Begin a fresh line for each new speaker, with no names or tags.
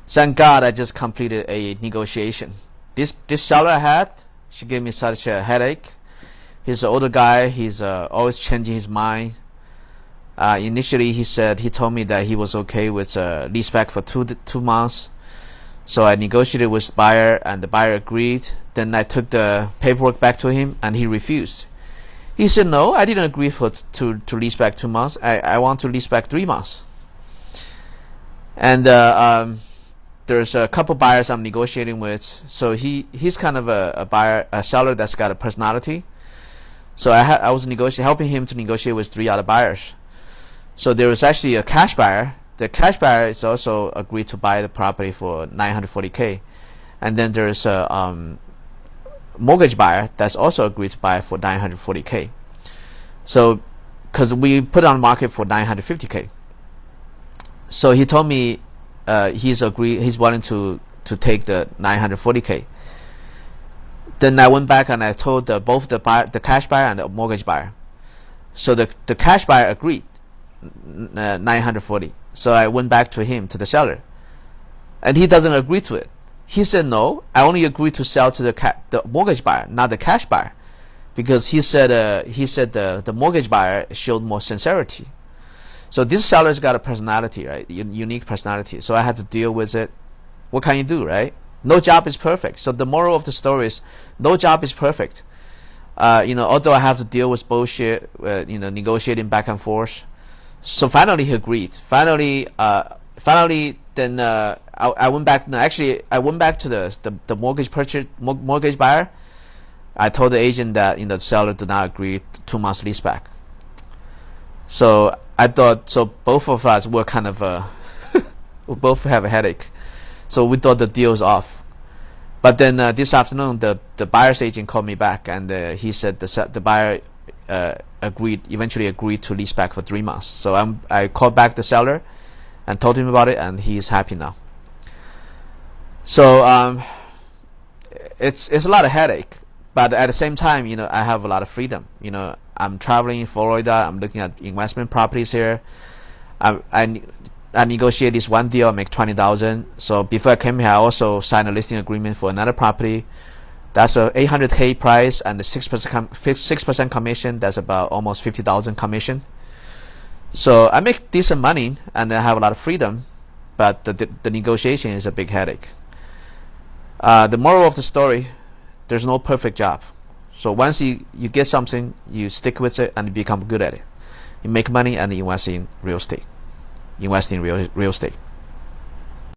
Thank God I just completed a negotiation. This seller I had, she gave me such a headache. He's an older guy. He's always changing his mind. Initially, he told me that he was okay with lease back for 2 months. So I negotiated with the buyer, and the buyer agreed. Then I took the paperwork back to him, and he refused. He said, "No, I didn't agree to lease back 2 months. I want to lease back 3 months." And there's a couple buyers I'm negotiating with. So he's kind of a seller that's got a personality. So I was helping him to negotiate with 3 other buyers. So there was actually a cash buyer. The cash buyer is also agreed to buy the property for $940K, and then there's a mortgage buyer that's also agreed to buy for $940K. So, because we put it on the market for $950K, so he told me he's willing to take the $940K. Then I went back and I told both the cash buyer and the mortgage buyer. So the cash buyer agreed $940. So I went back to the seller, and he doesn't agree to it. He said, "No, I only agree to sell to the mortgage buyer, not the cash buyer," because he said the mortgage buyer showed more sincerity. So this seller's got a personality, right? Unique personality. So I had to deal with it. What can you do, right? No job is perfect. So the moral of the story is, no job is perfect. Although I have to deal with bullshit, negotiating back and forth. So finally he agreed. Finally, then I went back. No, actually, I went back to the mortgage buyer. I told the agent that the seller did not agree 2 months lease back. So I thought, so both of us were kind of we both have a headache. So we thought the deal was off. But then this afternoon, the buyer's agent called me back, and he said the buyer eventually agreed to lease back for 3 months. So I called back the seller and told him about it, and he's happy now. So it's a lot of headache, but at the same time, I have a lot of freedom. I'm traveling in Florida. I'm looking at investment properties here. I negotiate this one deal, I make $20,000. So before I came here, I also signed a listing agreement for another property. That's a $800K price and the 6% commission. That's about almost $50,000 commission. So I make decent money and I have a lot of freedom, but the negotiation is a big headache. The moral of the story: there's no perfect job. So once you get something, you stick with it and you become good at it. You make money and you invest in real estate.